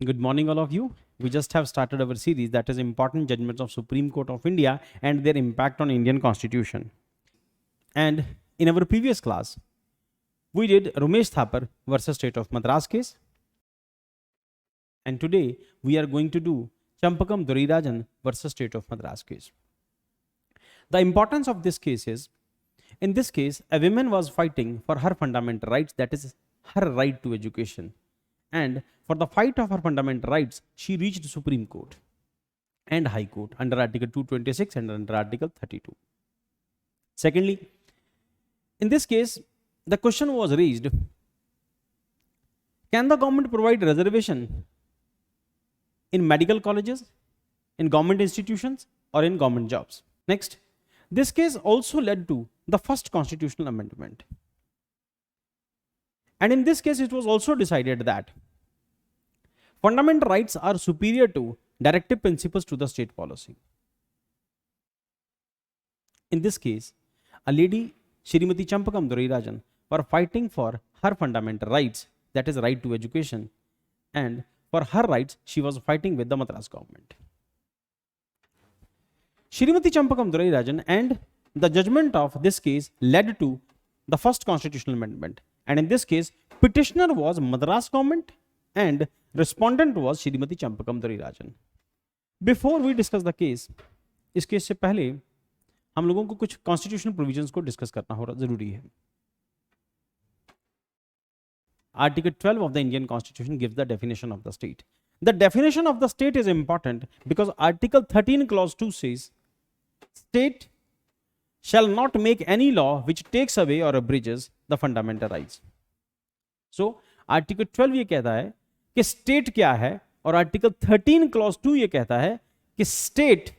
Good morning, all of you. We just have started our series that is important judgments of Supreme Court of India and their impact on Indian Constitution. And in our previous class, we did Ramesh Thapar versus State of Madras case. And today we are going to do Champakam Dorairajan versus State of Madras case. The importance of this case is, in this case, a woman was fighting for her fundamental rights, that is her right to education. And for the fight of her fundamental rights, she reached the Supreme Court and High Court under Article 226 and under Article 32. Secondly, in this case, the question was raised, can the government provide reservation in medical colleges, in government institutions, or in government jobs? Next, this case also led to the first constitutional amendment. And in this case, it was also decided that fundamental rights are superior to directive principles to the state policy. In this case, a lady, Shrimati Champakam Dorairajan, were fighting for her fundamental rights, that is right to education, and for her rights, she was fighting with the Madras government. Shrimati Champakam Dorairajan and the judgment of this case led to the first constitutional amendment. And in this case, petitioner was Madras government and respondent was Shrimati Champakam Dorairajan. Before we discuss the case, इस case से पहले हम लोगों को कुछ constitutional provisions को discuss करना हो जरूरी है. Article 12 of the Indian Constitution gives the definition of the state. The definition of the state is important because Article 13 clause 2 says, state shall not make any law which takes away or abridges the fundamental rights. So, Article 12 ये कहता है कि state क्या है और Article 13 clause 2 ये कहता है कि state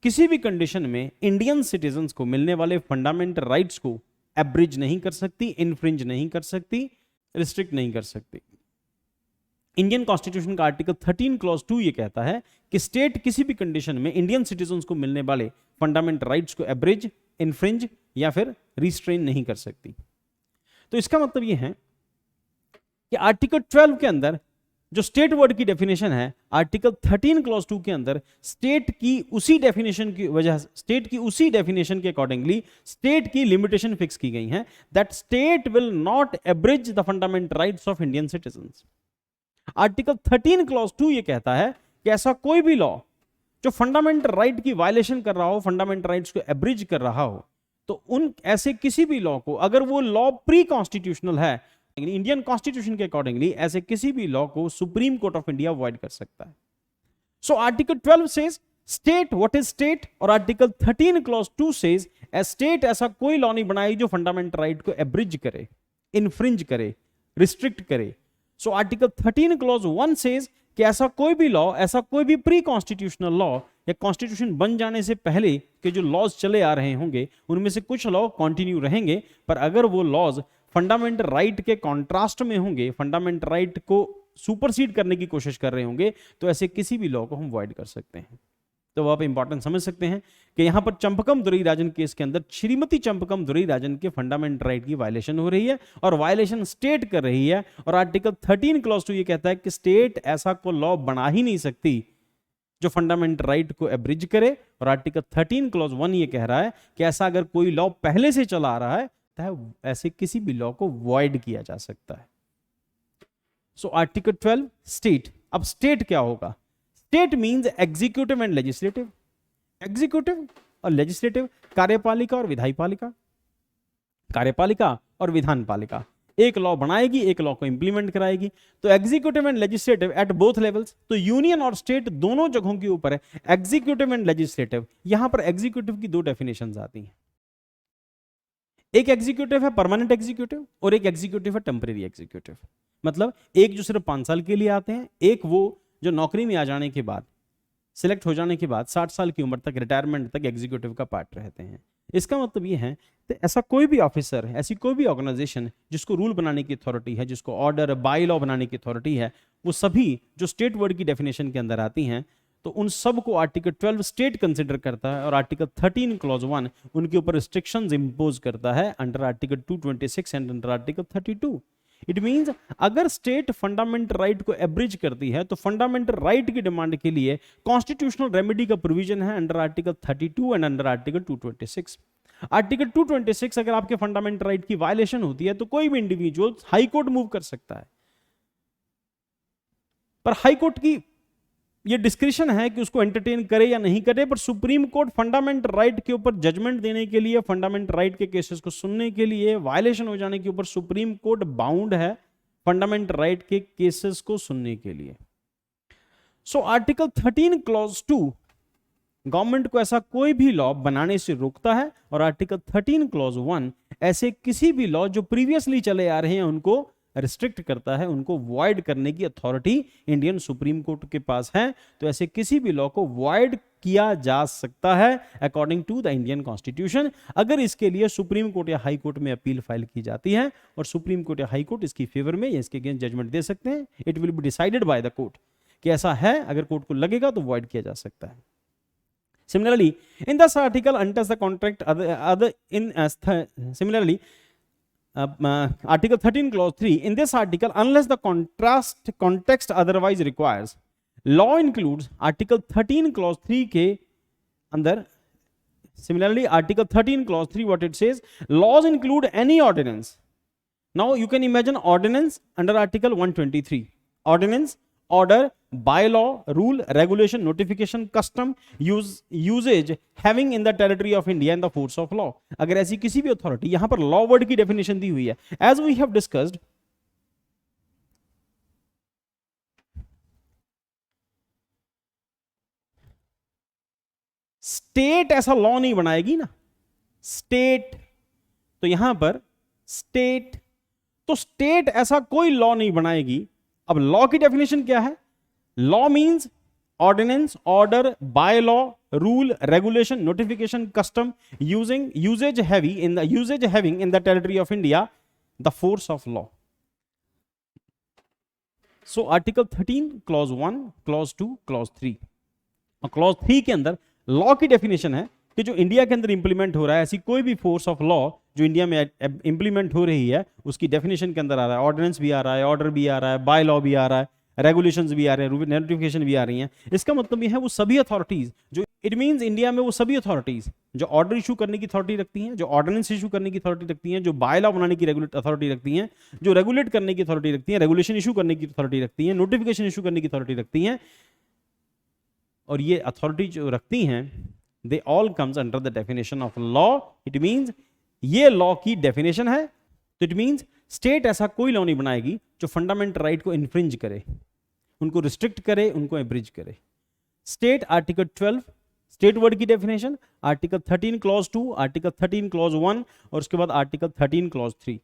किसी भी कंडीशन में इंडियन सिटीजन्स को मिलने वाले फंडामेंटल राइट्स को एब्रिज नहीं कर सकती, इनफ्रिंज नहीं कर सकती, रिस्ट्रिक्ट नहीं कर सकती. इंडियन कॉन्स्टिट्यूशन का आर्टिकल 13 क्लॉज 2 ये कहता है कि स्टेट किसी भी कंडीशन में इंडियन सिटीजन्स को मिलने वाले फंडामेंटल राइट्स को एब्रिज, इनफ्रिंज या फिर रिस्ट्रेन नहीं कर सकती. तो इसका मतलब ये है कि आर्टिकल 12 के अंदर जो स्टेट वर्ड की डेफिनेशन है, आर्टिकल 13 क्लॉज 2 के अंदर स्टेट की उसी डेफिनेशन की वजह से, स्टेट की उसी डेफिनेशन के अकॉर्डिंगली स्टेट की लिमिटेशन फिक्स की गई है that state will not abridge the fundamental rights of Indian citizens. Article 13 clause 2 ये कहता है कि ऐसा कोई भी लॉ जो फंडामेंटल राइट की वायलेशन कर रहा हो, फंडामेंटल राइट्स को एब्रिज कर रहा हो, तो उन ऐसे किसी भी लॉ को, अगर वो लॉ प्री कॉन्स्टिट्यूशनल है, इंडियन कॉन्स्टिट्यूशन के अकॉर्डिंगली ऐसे किसी भी लॉ को supreme court of India avoid कर सकता है. So article 12 says state what is state और आर्टिकल 13 क्लॉज 2 सेज ए स्टेट ऐसा कोई लॉ नहीं बनाई जो फंडामेंटल राइट को एब्रिज करे, इनफ्रिंज करे, रिस्ट्रिक्ट करे. सो आर्टिकल 13 क्लॉज 1 सेज कि ऐसा कोई भी लॉ, ऐसा कोई भी प्री कॉन्स्टिट्यूशनल लॉ या कॉन्स्टिट्यूशन बन जाने से पहले के जो लॉज चले आ रहे होंगे उनमें से कुछ लॉ कंटिन्यू रहेंगे, पर अगर वो लॉज फंडामेंटल राइट के कॉन्ट्रास्ट में होंगे, फंडामेंटल राइट को सुपरसीड करने की कोशिश कर रहे होंगे, तो ऐसे किसी भी लॉ को हम अवॉइड कर सकते हैं. तो आप इंपॉर्टेंट समझ सकते हैं कि यहां पर चंपकम दोराईराजन केस के अंदर श्रीमती चंपकम दोराईराजन के फंडामेंटल राइट की वायलेशन हो रही है और वायलेशन स्टेट कर रही है. और आर्टिकल 13 क्लॉज 2 ये कहता है कि स्टेट ऐसा को लॉ बना ही नहीं सकती जो फंडामेंटल राइट को एब्रिज करे. और आर्टिकल 13 क्लॉज 1 ये कह रहा है कि ऐसा अगर कोई लॉ पहले से चला आ रहा है, ऐसे किसी भी लॉ को वॉइड किया जा सकता है. So article 12 state. अब स्टेट क्या होगा? State means executive and legislative. Executive और लेजिस्लेटिव, कार्यपालिका और विधायपालिका, कार्यपालिका और विधानपालिका एक लॉ बनाएगी, एक लॉ को इंप्लीमेंट कराएगी. तो executive and legislative at both levels. तो यूनियन और स्टेट दोनों जगहों के ऊपर है एग्जीक्यूटिव एंड लेजिस्लेटिव. यहां पर एग्जीक्यूटिव की दो डेफिनेशंस आती हैं. एक एग्जीक्यूटिव है परमानेंट एग्जीक्यूटिव और एक एग्जीक्यूटिव है टेम्परेरी एग्जीक्यूटिव. मतलब एक जो सिर्फ 5 साल के लिए आते हैं, एक वो जो नौकरी में आ जाने के बाद, सिलेक्ट हो जाने के बाद 60 साल की उम्र तक, रिटायरमेंट तक एग्जीक्यूटिव का पार्ट रहते हैं. इसका मतलब ये है कि ऐसा कोई भी ऑफिसर, ऐसी कोई भी ऑर्गेनाइजेशन जिसको रूल बनाने की अथॉरिटी है, जिसको ऑर्डर, बाई लॉ बनाने की अथॉरिटी है, वो सभी जो स्टेट वर्ड की डेफिनेशन के अंदर आती हैं, तो उन सब को आर्टिकल 12 स्टेट कंसिडर करता है और आर्टिकल 13 क्लॉज 1 उनके ऊपर रिस्ट्रिक्शंस इंपोज करता है under article 226 and under article 32. It means अगर स्टेट फंडामेंटल राइट को एब्रिज करती है तो फंडामेंटल राइट की डिमांड के लिए कॉन्स्टिट्यूशनल रेमेडी का प्रोविजन है under article 32 and under article 226। Article 226 अगर आपके फंडामेंटल राइट की वायलेशन होती है तो कोई भी इंडिविजुअल हाई कोर्ट मूव कर सकता है, पर हाई कोर्ट की ये डिस्क्रिप्शन है कि उसको एंटरटेन करे या नहीं करे, पर सुप्रीम कोर्ट फंडामेंटल राइट के ऊपर जजमेंट देने के लिए, फंडामेंटल राइट के केसेस को सुनने के लिए, वायलेशन हो जाने के ऊपर सुप्रीम कोर्ट बाउंड है फंडामेंटल राइट के केसेस को सुनने के लिए। सो आर्टिकल 13 क्लॉज 2 गवर्नमेंट को ऐसा कोई भी लॉ बनाने से रोकता है, और आर्टिकल 13 क्लॉज 1 ऐसे किसी भी लॉ जो प्रीवियसली चले आ रहे हैं उनको रिस्ट्रिक्ट करता है, उनको वॉइड करने की अथॉरिटी इंडियन सुप्रीम कोर्ट के पास है। तो ऐसे किसी भी लॉ को वॉइड किया जा सकता है according to the Indian constitution, अगर इसके लिए सुप्रीम कोर्ट या हाई कोर्ट में अपील फाइल की जाती है, और सुप्रीम कोर्ट या हाई कोर्ट इसकी फेवर में या इसके अगेंस्ट जजमेंट दे सकते हैं। It will be decided by the court कि ऐसा है, अगर कोर्ट को लगेगा तो वॉइड किया जा सकता है। Similarly, in this article, unless the contract similarly, Article 13, Clause 3. In this article, unless the context otherwise requires, law includes Article 13, Clause 3 के अंदर. Similarly, Article 13, Clause 3, what it says, laws include any ordinance. Now you can imagine ordinance under Article 123. Ordinance, order, bylaw, rule, regulation, notification, custom, usage having in the territory of India and the force of law. अगर ऐसी किसी भी authority, यहां पर law word की definition दी हुई है, as we have discussed, state ऐसा लॉ नहीं बनाएगी ना, स्टेट, तो यहां पर स्टेट, तो स्टेट ऐसा कोई लॉ नहीं बनाएगी। अब लॉ की डेफिनेशन क्या है? Law means ordinance, order, by law, rule, regulation, notification, custom, usages having in the territory of India the force of law. So article 13 clause 1, clause 2, clause 3, और क्लॉज 3 के अंदर लॉ की डेफिनेशन है कि जो इंडिया के अंदर इंप्लीमेंट हो रहा है, ऐसी कोई भी फोर्स ऑफ लॉ जो इंडिया में इंप्लीमेंट हो रही है, उसकी डेफिनेशन के अंदर आ रहा है। ऑर्डिनेंस भी आ रहा है, ऑर्डर भी आ रहा है, बाय लॉ भी आ रहा है, रेगुलेशंस भी आ रहे हैं, नोटिफिकेशन भी आ रही हैं। इसका मतलब यह है वो सभी अथॉरिटीज जो, इट मींस इंडिया में वो सभी अथॉरिटीज जो ऑर्डर इशू करने की अथॉरिटी रखती हैं, जो ऑर्डिनेंस इशू करने की अथॉरिटी रखती हैं, जो बाय लॉ बनाने की अथॉरिटी रखती हैं, जो रेगुलेट करने की अथॉरिटी रखती हैं, रेगुलेशन इशू करने की अथॉरिटी रखती हैं, नोटिफिकेशन इशू करने की अथॉरिटी रखती हैं, और ये अथॉरिटी जो रखती हैं, they all comes under the definition of law. It means ये लॉ की डेफिनेशन है। तो इट मींस स्टेट ऐसा कोई लॉ नहीं बनाएगी जो फंडामेंटल राइट को इन्फ्रिंज करे, उनको रिस्ट्रिक्ट करे, उनको एब्रिज करे। स्टेट आर्टिकल 12 स्टेट वर्ड की definition, article 13 clause 2, article 13 clause 1, और उसके बाद article 13 clause 3।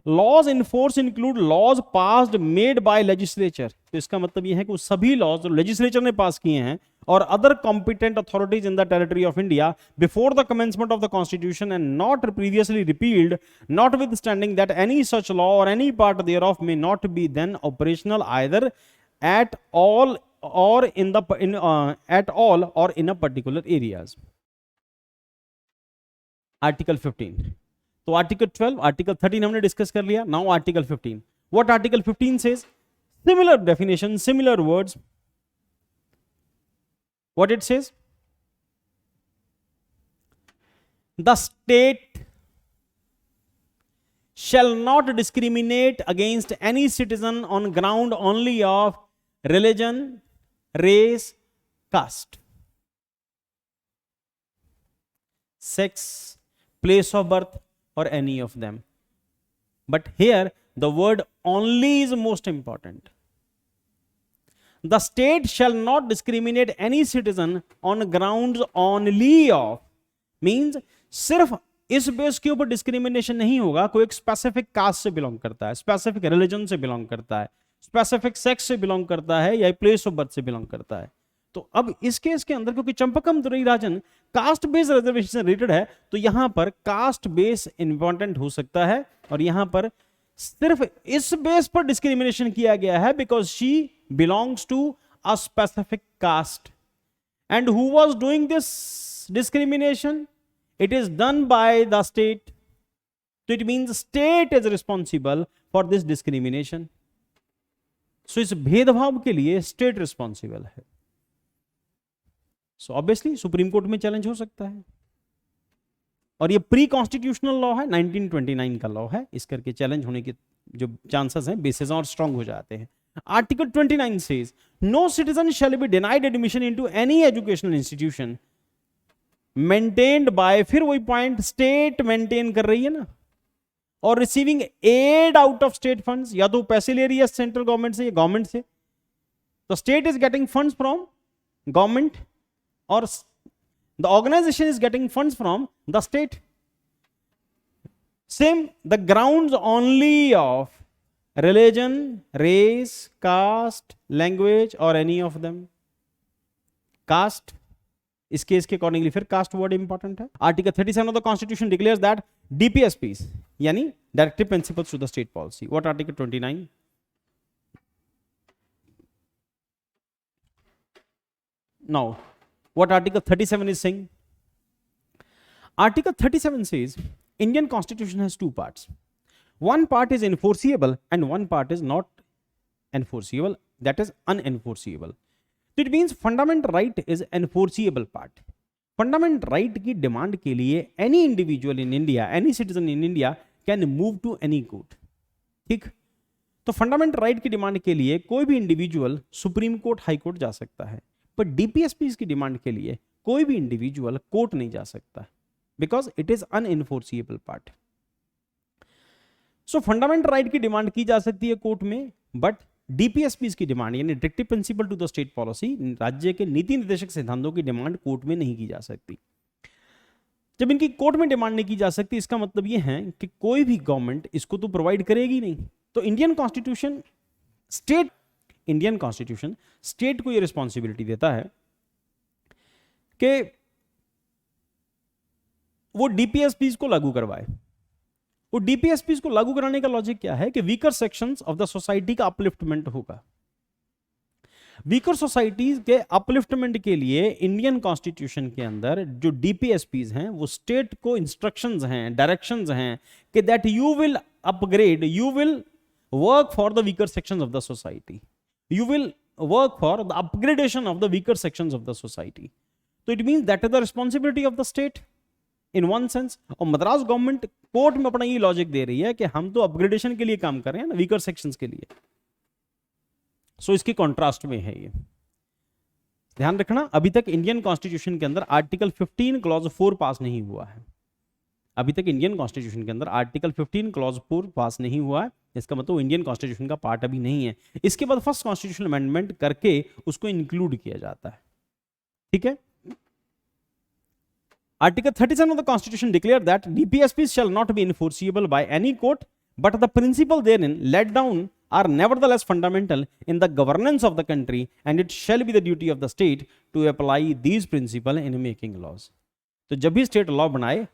Laws in force include laws passed made by legislature. तो इसका मतलब यह है कि वो सभी लॉज जो लेजिस्लेचर ने पास किए हैं और other competent authorities in the territory of India before the commencement of the constitution and not previously repealed, notwithstanding that any such law और any part thereof may not be then operational either at all or in a particular areas. Article 15. तो article 12, article 13 हमने discuss कर लिया। Now article 15, what article 15 says? Similar definition, similar words. What it says? The state shall not discriminate against any citizen on ground only of religion, race, caste, sex, place of birth, or any of them. But here the word only is most important. The state shall not discriminate any citizen on grounds only of means सिर्फ इस base के ऊपर discrimination नहीं होगा, कोई एक specific cast से belong करता है, स्पेसिफिक रिलीजन से बिलोंग करता है, स्पेसिफिक सेक्स से बिलोंग करता है, या प्लेस ऑफ बर्थ से बिलोंग करता है। तो अब इस केस के अंदर क्योंकि चंपकम दुरईराजन कास्ट बेस रिजर्वेशन से रिलेटेड है, तो यहां पर कास्ट बेस इंपॉर्टेंट हो सकता है, और यहां पर सिर्फ इस बेस पर डिस्क्रिमिनेशन किया गया है because she belongs to a specific caste. And who was doing this discrimination? It is done by the state. So it means state is responsible for this discrimination. So इस भेदभाव के लिए state responsible है। So obviously supreme court में challenge हो सकता है, और ये प्री कॉन्स्टिट्यूशनल लॉ है, 1929 का लॉ है, इस करके चैलेंज होने के जो चांसेस हैं बेसिस और स्ट्रांग हो जाते हैं। Article 29 says no citizen shall be denied admission into any educational institution maintained by, फिर वही पॉइंट, स्टेट मेंटेन कर रही है ना, और receiving aid out of state funds, या तो पैसे ले रही है सेंट्रल गवर्नमेंट से या गवर्नमेंट से, तो state is getting funds from government और the organization is getting funds from the state. Same, the grounds only of religion, race, caste, language or any of them. Caste, इस case के accordingly फिर caste word important है। Article 37 of the constitution declares that DPSPs यानी directive principles to the state policy. What article 29? Now what article 37 is saying? Article 37 says Indian constitution has two parts. One part is enforceable and one part is not enforceable, that is unenforceable. So it means fundamental right is enforceable part. Fundamental right की demand के लिए any individual in India, any citizen in India can move to any court. ठीक, तो fundamental right की demand के लिए कोई भी individual supreme court, high court जा सकता है, पर डीपीएसपी की डिमांड के लिए कोई भी इंडिविजुअल कोर्ट नहीं जा सकता, because it is unenforceable part. So fundamental right की डिमांड की जा सकती है कोर्ट में, बट डीपीएसपी की डिमांड यानी directive principle to the state policy, राज्य के नीति निर्देशक सिद्धांतों की डिमांड कोर्ट में नहीं की जा सकती। जब इनकी कोर्ट में डिमांड नहीं की जा सकती, इसका मतलब यह है कि कोई भी गवर्नमेंट इसको तो प्रोवाइड करेगी नहीं। तो इंडियन कॉन्स्टिट्यूशन स्टेट को यह रिस्पॉन्सिबिलिटी देता है कि वो डीपीएसपीस को लागू करवाए। वो डीपीएसपीस को लागू कराने का लॉजिक क्या है कि weaker sections of the society का अपलिफ्टमेंट होगा। वीकर सोसाइटीज के अपलिफ्टमेंट के लिए इंडियन कॉन्स्टिट्यूशन के अंदर जो डीपीएसपीस हैं वो स्टेट को इंस्ट्रक्शंस हैं, डायरेक्शंस हैं कि that you will upgrade, you will work for the weaker sections of the society, you will work for the upgradation of the weaker sections of the society. So it means that is the responsibility of the state in one sense. और Madras government court में अपना ये logic दे रही है कि हम तो अपग्रेडेशन के लिए काम कर रहे हैं ना, वीकर सेक्शंस के लिए। सो इसकी कॉन्ट्रास्ट में है ये, ध्यान रखना। अभी तक इंडियन कॉन्स्टिट्यूशन के अंदर आर्टिकल 15 क्लॉज 4 पास नहीं हुआ है। अभी तक इंडियन कॉन्स्टिट्यूशन के अंदर आर्टिकल 15 क्लॉज 4 पास नहीं हुआ है, इसका मतलब इंडियन कॉन्स्टिट्यूशन का पार्ट अभी नहीं है। इसके बाद फर्स्ट कॉन्स्टिट्यूशनल अमेंडमेंट करके उसको इंक्लूड किया जाता है, ठीक है। Article 37 of the constitution declared that DPSPs shall not be enforceable by any court, but the principle therein laid down are nevertheless fundamental in the governance of the country, and it shall be the duty of the state to apply these principles in making laws. तो जब भी state law बनाए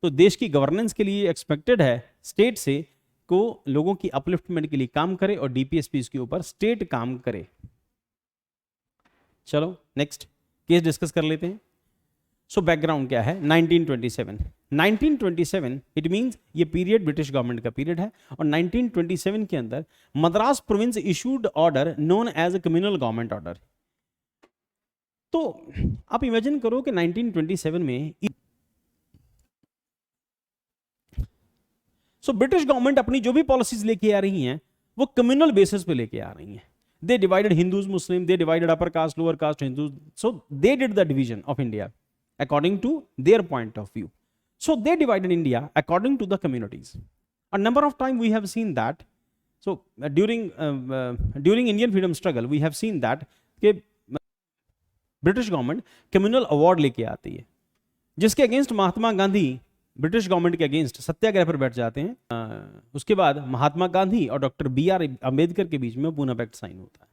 तो देश की governance के लिए expected है स्टेट से को लोगों की अपलिफ्टमेंट के लिए काम करे और डीपीएसपी के ऊपर स्टेट काम करे। चलो नेक्स्ट केस डिस्कस कर लेते हैं। सो बैकग्राउंड क्या है? 1927 इट मींस ये पीरियड ब्रिटिश गवर्नमेंट का पीरियड है, और 1927 के अंदर Madras province issued order known as a communal government order. तो आप इमेजिन करो कि 1927 में ब्रिटिश गवर्नमेंट अपनी जो भी पॉलिसीज लेके आ रही हैं वो कम्युनल बेसिस पे लेके आ रही हैं। They divided Hindus Muslim, they divided upper caste lower caste Hindus, so they did the division of India according to their point of view. So they divided India according to the communities. A number of times we have seen that. So during Indian freedom struggle we have seen that कि British government communal award लेके आती है, जिसके against Mahatma Gandhi British government के against सत्याग्रह पर बैठ जाते हैं। उसके बाद महात्मा गांधी और डॉक्टर BR अम्बेडकर के बीच में पूना पैक्ट साइन होता है।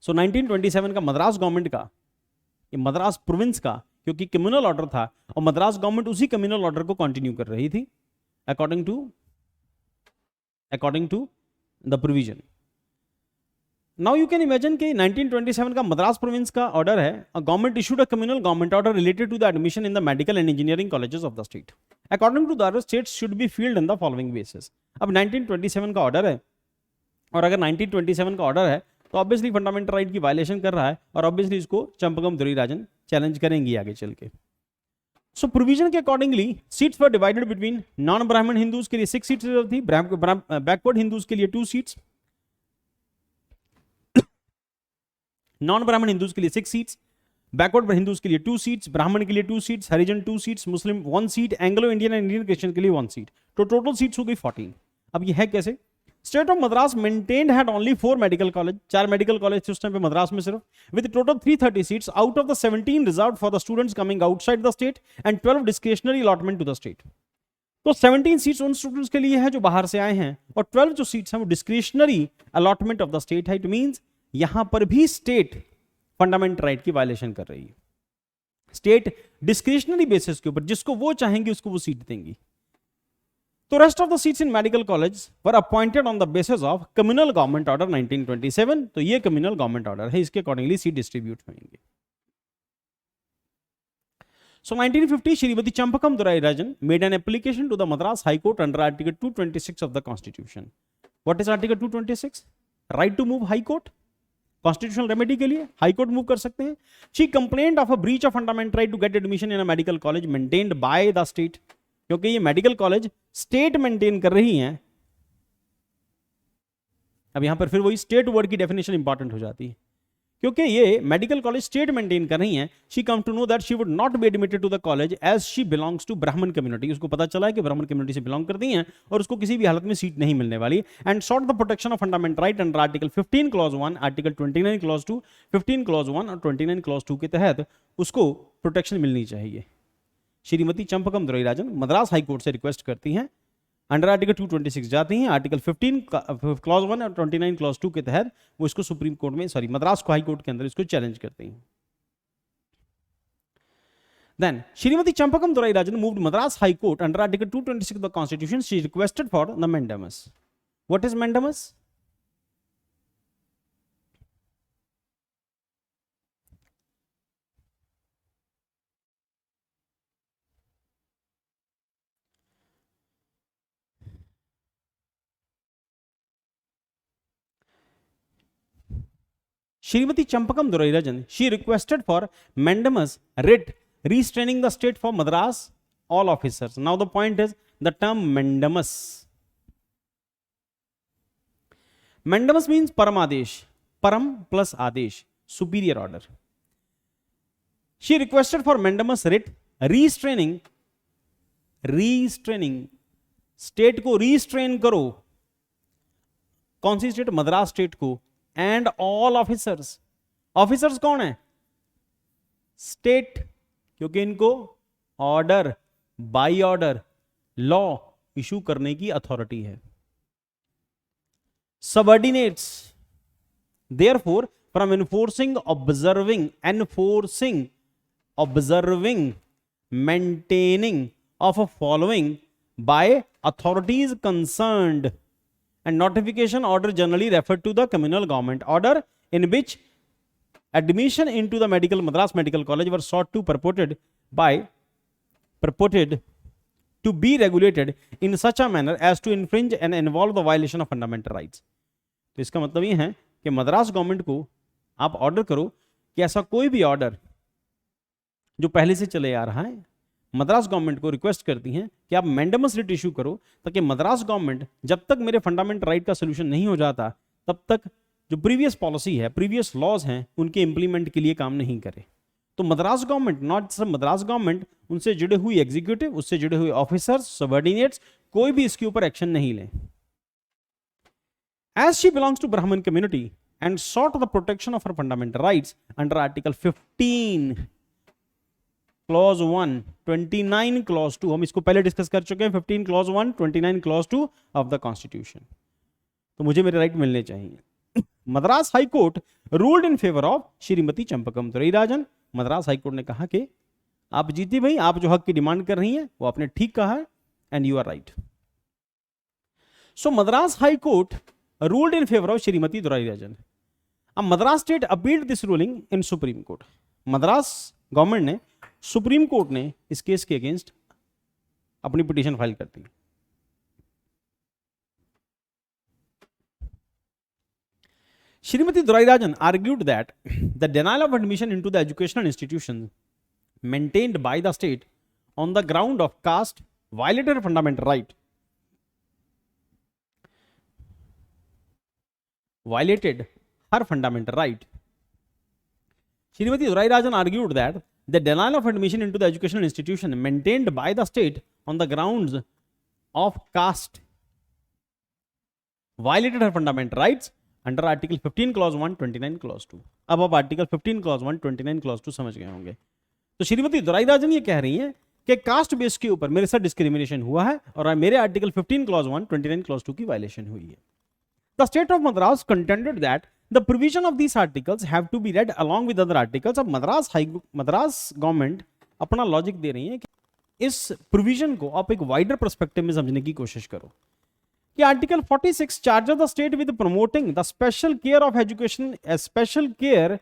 सो 1927 का मद्रास गवर्नमेंट का, ये मद्रास प्रोविंस का, क्योंकि कम्युनल ऑर्डर था और मद्रास गवर्नमेंट उसी कम्युनल ऑर्डर को कंटिन्यू कर रही थी according to the provision. Now you can imagine कि 1927 का मद्रास प्रोविंस का ऑर्डर है, government issued a communal government order related to the admission in the medical and engineering colleges of the state according to the order states should be filled in the following basis. अब 1927 का order है, और अगर 1927 का order है तो obviously fundamental right की violation कर रहा है, और ऑब्वियसली इसको चंपकम दुराईराजन चैलेंज करेंगी आगे चल के। सो प्रोविजन के accordingly seats were divided between non ब्राह्मण हिंदूज के लिए 6 सीट्स रिजर्व थी, बैकवर्ड हिंदूज के लिए 2 सीट्स, नॉन ब्राह्मण हिंदूज के लिए 6 सीट्स, बैकवर्ड हिंदूज के लिए 2 सीट्स, ब्राह्मण के लिए 2 seats, Harijan 2 seats, Muslim 1 seat, Anglo Indian and Indian Christian के लिए 1 सीट, तो टोटल सीट्स हो गई 14। अब ये है कैसे? State of Madras maintained had only 4 medical college, 4 medical college थे उस टाइम पे मद्रास में सिर्फ, with total 330 seats out of the 17 reserved for the students coming outside the state and 12 discretionary allotment to the state. तो 17 सीट्स उन students के लिए है जो बाहर से आए हैं, और 12 जो सीट्स हैं वो discretionary allotment of the state है। इट मींस यहां पर भी स्टेट फंडामेंटल राइट की वायलेशन कर रही है। स्टेट डिस्क्रिशनरी बेसिस के ऊपर जिसको वो चाहेंगे उसको वो सीट देंगी। तो rest of the seats in medical college were appointed on the basis of communal government order 1927। तो ये कम्युनल गवर्नमेंट ऑर्डर है, इसके अकॉर्डिंगली सीट डिस्ट्रीब्यूट होंगे। So 1950 Shrimati Champakam Dorairajan made an application to the Madras High Court under Article 226 of the Constitution. What is Article 226? Right to move High Court. Constitutional remedy के लिए high court move कर सकते हैं। She complaint of a breach of fundamental right to get admission in a medical college maintained by the state, क्योंकि ये medical college state maintain कर रही हैं। अब यहां पर फिर वही स्टेट वर्ड की डेफिनेशन इंपॉर्टेंट हो जाती है, क्योंकि ये मेडिकल कॉलेज स्टेट मेंटेन कर रही हैं। She come to know that she would not be admitted to the college as she belongs to Brahmin community. उसको पता चला है कि ब्राह्मण कम्युनिटी से बिलोंग करती हैं और उसको किसी भी हालत में सीट नहीं मिलने वाली। And sought the protection of fundamental right under article 15 clause 1, article 29 clause 2, 15 clause 1 और 29 क्लॉज 2 के तहत उसको प्रोटेक्शन मिलनी चाहिए। श्रीमती चंपकम दुराईराजन मद्रास हाई कोर्ट से रिक्वेस्ट करती हैं, अंडर आर्टिकल 226 जाती हैं, आर्टिकल 15 क्लॉज 1 और 29 क्लॉज 2 के तहत वो इसको सुप्रीम कोर्ट में मद्रास को हाई कोर्ट के अंदर इसको चैलेंज करती हैं। Then Shrimati Champakam Dorairajan moved Madras high court under article 226 of the constitution. She requested for the mandamus. What is mandamus? Shrimati Champakam Dorairajan she requested for mandamus writ restraining the state for Madras all officers. Now the point is the term mandamus. Mandamus means paramadesh, param plus adesh, superior order. She requested for mandamus writ restraining state को restrain करो। कौन सी state? Madras state को। And all officers, officers कौन है? State, क्योंकि इनको order, by order, law issue करने की अथॉरिटी है। Subordinates therefore from enforcing, observing, maintaining of following bye authorities concerned, and notification order generally referred to the communal government order in which admission into the Madras Medical College were sought to purported to be regulated in such a manner as to infringe and involve the violation of fundamental rights. तो इसका मतलब ये है कि Madras government को आप order करो कि ऐसा कोई भी ऑर्डर जो पहले से चले आ रहा है, मद्रास गवर्नमेंट को रिक्वेस्ट करती हैं कि आप मैंडेमस रिट इशू करो, ताकि मद्रास गवर्नमेंट जब तक मेरे फंडामेंटल राइट का सोल्यूशन नहीं हो जाता तब तक जो प्रीवियस पॉलिसी है, प्रीवियस लॉज हैं, उनके इंप्लीमेंट के लिए काम नहीं करे। तो मद्रास गवर्नमेंट, नॉट सिर्फ मद्रास गवर्नमेंट, उनसे जुड़े हुए एग्जीक्यूटिव, उससे जुड़े हुए ऑफिसर्स, सबऑर्डिनेट्स, कोई भी इसके ऊपर एक्शन नहीं ले। As she belongs to Brahmin community and sought the protection of her fundamental rights under article 15 clause 1, 29 clause 2, हम इसको पहले डिस्कस कर चुके हैं, 15 clause 1, 29 clause 2 of the constitution. तो मुझे मेरे राइट मिलने चाहिए। Madras high court ruled in favour of Shrimati Champakam Dorairajan. Madras high court ने कहा कि आप जीती भाई, आप जो हक की डिमांड कर रही हैं वो आपने ठीक कहा है, and you are right. So Madras high court ruled in favour of Shrimati Dorairajan. अब Madras state appealed this ruling in supreme court. Madras government ने, सुप्रीम कोर्ट ने इस केस के अगेंस्ट अपनी पिटीशन फाइल करती है। Srimati Dorairajan argued that the denial of admission into the educational institutions maintained by the state on the ground of caste violated a fundamental right. Violated her fundamental right. Srimati Dorairajan argued that the denial of admission into the educational institution maintained by the state on the grounds of caste violated her fundamental rights under article 15 clause 1 29 clause 2। अब आप article 15 clause 1 29 clause 2 समझ गए होंगे। तो श्रीमती दोराईराजन ये कह रही हैं कि कास्ट बेस के ऊपर मेरे साथ डिस्क्रिमिनेशन हुआ है और मेरे आर्टिकल 15 क्लॉज 1 29 क्लॉज 2 की वायलेशन हुई है। The state of Madras contended that the provision of these articles have to be read along with other articles. अब मद्रास गवर्नमेंट अपना लॉजिक दे रही है कि इस प्रोविजन को आप एक वाइडर पर्सपेक्टिव में समझने की कोशिश करो कि article 46 charges the state with promoting the special care of education special care.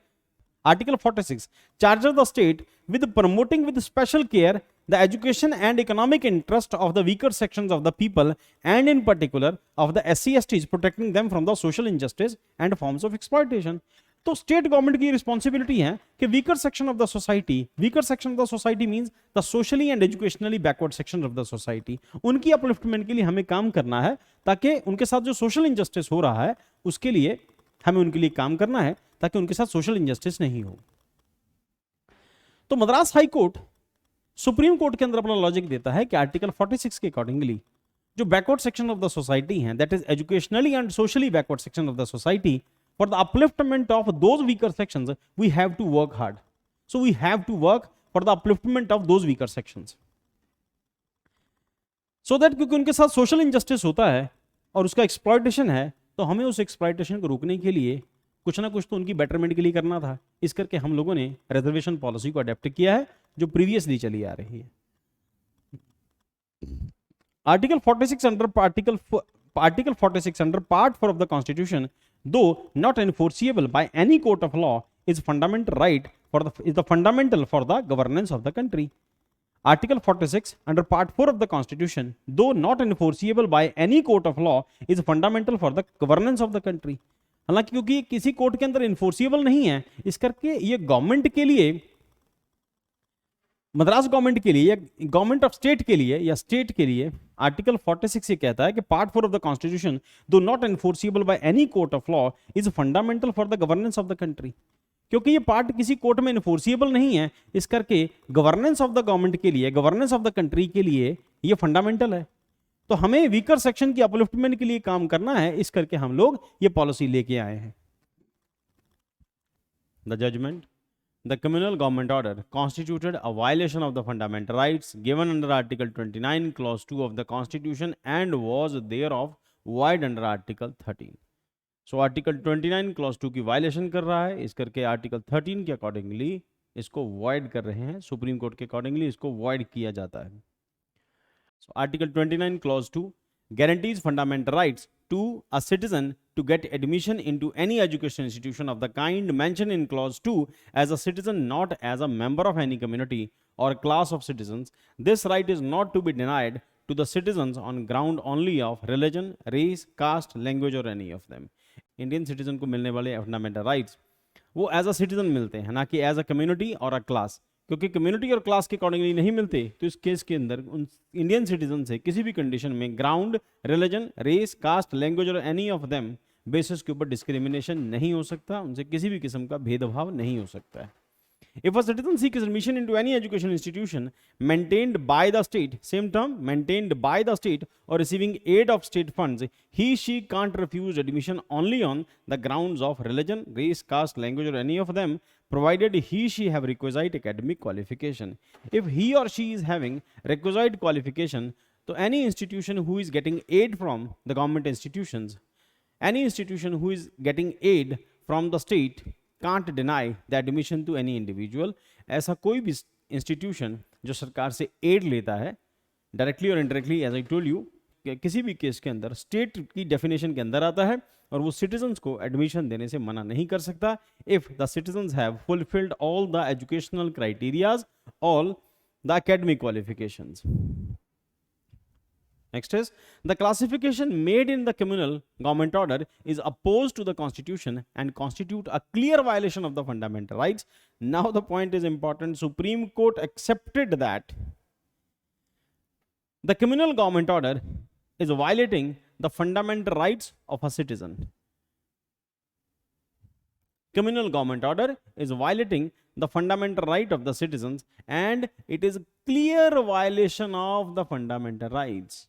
Article 46 charges the state with promoting with special care the education and economic interest of the weaker sections of the people and in particular of the SC/STs, protecting them from the social injustice and forms of exploitation। तो state government की responsibility है कि weaker section of the society means the socially and educationally backward section of the society, उनकी upliftment के लिए हमें काम करना है ताकि उनके साथ जो सोशल इनजस्टिस हो रहा है उसके लिए हमें उनके लिए काम करना है ताकि उनके साथ सोशल इनजस्टिस नहीं हो। तो Madras high court supreme court के अंदर अपना लॉजिक देता है कि आर्टिकल 46 के अकॉर्डिंगली जो backward section of the society है, that is educationally and socially backward section of the society, for the upliftment of those weaker sections we have to work hard. So we have to work for the upliftment of those weaker sections so that क्योंकि उनके साथ social injustice होता है और उसका exploitation है तो हमें उस एक्सप्लॉयटेशन को रोकने के लिए कुछ ना कुछ तो उनकी बेटरमेंट के लिए करना था। इस करके हम लोगों ने रिजर्वेशन पॉलिसी को अडेप्ट किया है जो प्रीवियसली चली आ रही है। Article 46 Article 46 under Part 4 of the Constitution, though not enforceable by any court of law, is fundamental for the governance of the country. Article 46 under Part 4 of the Constitution, though not enforceable by any court of law, is fundamental for the governance of the country. हालांकि क्योंकि किसी court के अंदर enforceable नहीं है, इस करके ये गवर्नमेंट के लिए, मद्रास गवर्नमेंट के लिए या गवर्नमेंट ऑफ स्टेट के लिए या स्टेट के लिए आर्टिकल 46 ये कहता है कि पार्ट 4 ऑफ द कॉन्स्टिट्यूशन दो not enforceable by any court of law is fundamental for the governance of the country. क्योंकि ये पार्ट किसी कोर्ट में इन्फोर्सिबल नहीं है, इस करके गवर्नेंस ऑफ द गवर्नमेंट के लिए, गवर्नेंस ऑफ द कंट्री के लिए ये फंडामेंटल है। तो हमें वीकर सेक्शन की अपलिफ्टमेंट के लिए काम करना है, इस करके हम लोग ये पॉलिसी लेके आए हैं। The judgment The communal government order constituted a violation of the fundamental rights given under Article 29 Clause 2 of the Constitution and was thereof void under Article 13. So Article 29 Clause 2 की violation कर रहा है, इस करके Article 13 के accordingly इसको void कर रहे हैं, सुप्रीम कोर्ट के accordingly इसको void किया जाता है। So Article 29 Clause 2 guarantees fundamental rights to a citizen to get admission into any education institution of the kind mentioned in Clause 2 as a citizen, not as a member of any community or class of citizens. This right is not to be denied to the citizens on ground only of religion, race, caste, language or any of them. Indian citizen को मिलने वाले fundamental rights वो as a citizen मिलते हैं, ना कि as a community और a class। क्योंकि कम्युनिटी और क्लास के अकॉर्डिंगली नहीं मिलते, तो इस केस के अंदर उन इंडियन सिटीजन से किसी भी कंडीशन में ground, religion, race, caste, language और एनी ऑफ देम बेसिस के ऊपर डिस्क्रिमिनेशन नहीं हो सकता, उनसे किसी भी किस्म का भेदभाव नहीं हो सकता है। If a citizen seeks admission into any education institution maintained by the state, same term, maintained by the state or receiving aid of state funds, she can't refuse admission only on the grounds of religion, race, caste, language or any of them, provided she have requisite academic qualification. If he or she is having requisite qualification, so any institution who is getting aid from the government institutions, any institution who is getting aid from the state can't deny the admission to any individual। ऐसा कोई भी institution जो सरकार से add लेता है directly और indirectly, as I told you, किसी भी केस के अंदर स्टेट की डेफिनेशन के अंदर आता है और वो सिटीजन्स को एडमिशन देने से मना नहीं कर सकता if the citizens have fulfilled all the educational criterias, all the academic qualifications. Next is the classification made in the communal government order is opposed to the constitution and constitute a clear violation of the fundamental rights. Now the point is important. Supreme Court accepted that the communal government order is violating the fundamental rights of a citizen. Communal government order is violating the fundamental right of the citizens and it is clear violation of the fundamental rights.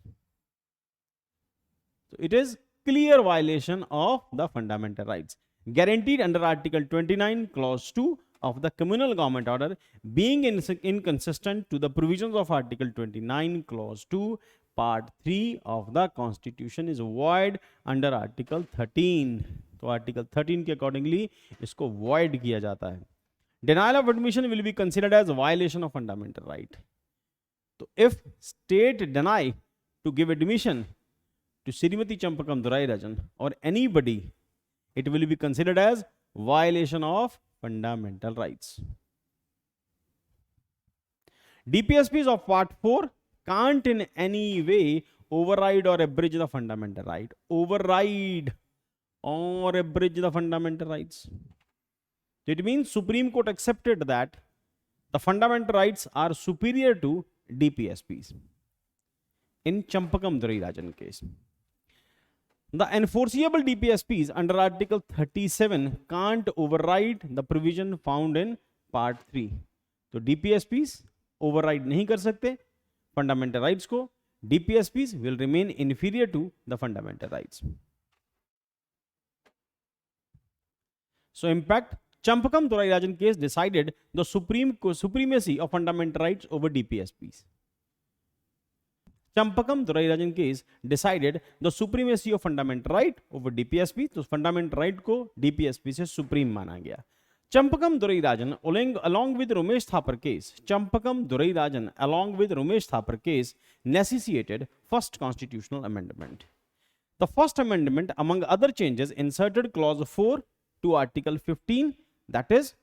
So it is clear violation of the fundamental rights guaranteed under Article 29 Clause 2 of the communal government order, being inconsistent to the provisions of Article 29 Clause 2 Part 3 of the Constitution is void under Article 13. तो article 13 के accordingly इसको void किया जाता है. Denial of admission will be considered as violation of fundamental right. तो if state deny to give admission to Srimati Champakam Dorairajan or anybody, it will be considered as violation of fundamental rights. DPSPs of Part 4 can't in any way override or abridge the fundamental right. Override or abridge the fundamental rights. It means Supreme Court accepted that the fundamental rights are superior to DPSPs. In Champakam Dorairajan case, the enforceable DPSPs under Article 37 can't override the provision found in Part 3. तो DPSPs override नहीं कर सकते fundamental rights को. DPSPs will remain inferior to the fundamental rights. So impact, Champakam Dorairajan case decided the supremacy of fundamental rights over DPSPs. Champakam Dorairajan case decided the supremacy of fundamental right over DPSP. तो fundamental right को DPSP से supreme माना गया. Champakam Dorairajan along with Ramesh Thapar case, Champakam Dorairajan along with Ramesh Thapar case necessitated first constitutional amendment. The first amendment, among other changes, inserted clause 4 to Article 15, that is,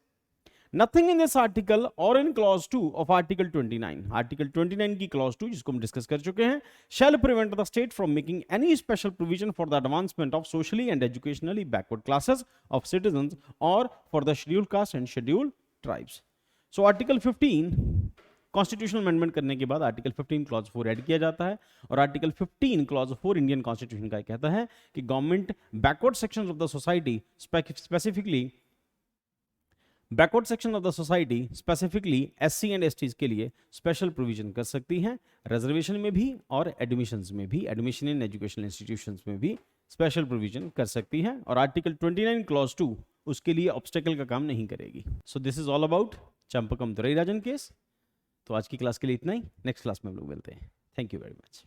nothing in this article or in clause 2 of Article 29. Article 29 की clause 2 जिसको हम discuss कर चुके हैं, shall prevent the state from making any special provision for the advancement of socially and educationally backward classes of citizens or for the scheduled caste and scheduled tribes. So Article 15 constitutional amendment करने के बाद article 15 clause 4 add किया जाता है और article 15 clause 4 Indian constitution का कहता है कि government backward sections of the society specifically SC and STs के लिए स्पेशल प्रोविजन कर सकती हैं, रिजर्वेशन में भी और एडमिशंस में भी, एडमिशन इन एजुकेशनल इंस्टीट्यूशंस में भी स्पेशल प्रोविजन कर सकती हैं और आर्टिकल 29 क्लॉज 2 उसके लिए ऑब्स्टेकल का काम नहीं करेगी. So this is all about Champakam Dorairajan case. तो आज की क्लास के लिए इतना ही. नेक्स्ट क्लास में हम लोग मिलते हैं. Thank you very much.